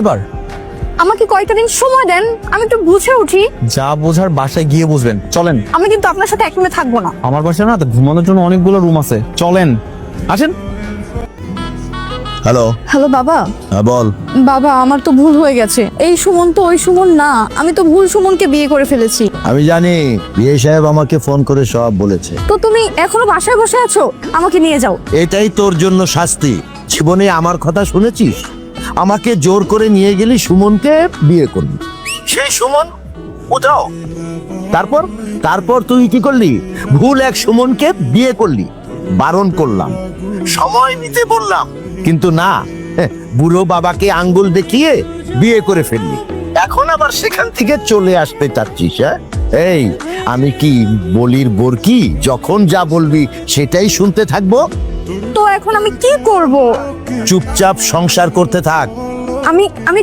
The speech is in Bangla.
এবার আমাকে কয়েকটা দিন সময় দেন, আমি একটু বুঝে উঠি। যা বোঝার বাসায় গিয়ে বুঝবেন, চলেন। আমি কিন্তু আপনার সাথে এক রুমে থাকবো না। আমার বাসায় না ঘুমানোর জন্য অনেকগুলো রুম আছে, চলেন আসেন। হ্যালো, হ্যালো বাবা। হ্যাঁ বল। বাবা, আমার তো ভুল হয়ে গেছে। এই সুমন তো ওই সুমন না, আমি তো ভুল সুমনকে বিয়ে করে ফেলেছি। আমি জানি, বিয়ে সাহেব আমাকে ফোন করে সব বলেছে। তো তুমি এখনো বাসায় বসে আছো? আমাকে নিয়ে যাও। এটাই তোর জন্য শাস্তি। জীবনে আমার কথা শুনেছিস? আমাকে জোর করে নিয়ে গেলি, সুমনকে বিয়ে করলি। সেই সুমন উঠাও। তারপর তারপর তুই কি করলি? ভুল এক সুমনকে বিয়ে করলি। বারণ করলাম, সময় নিতে বললাম, কিন্তু না, বুড়ো বাবাকে আঙ্গুল দেখিয়ে বিয়ে করে ফেললি। এখন আবার সেখান থেকে চলে আসতে চাচ্ছিস? হ্যাঁ, এই আমি কি বলির বরকি? যখন যা বলবি সেটাই শুনতে থাকবো? তো এখন আমি কি করব? চুপচাপ সংসার করতে থাক। আমি আমি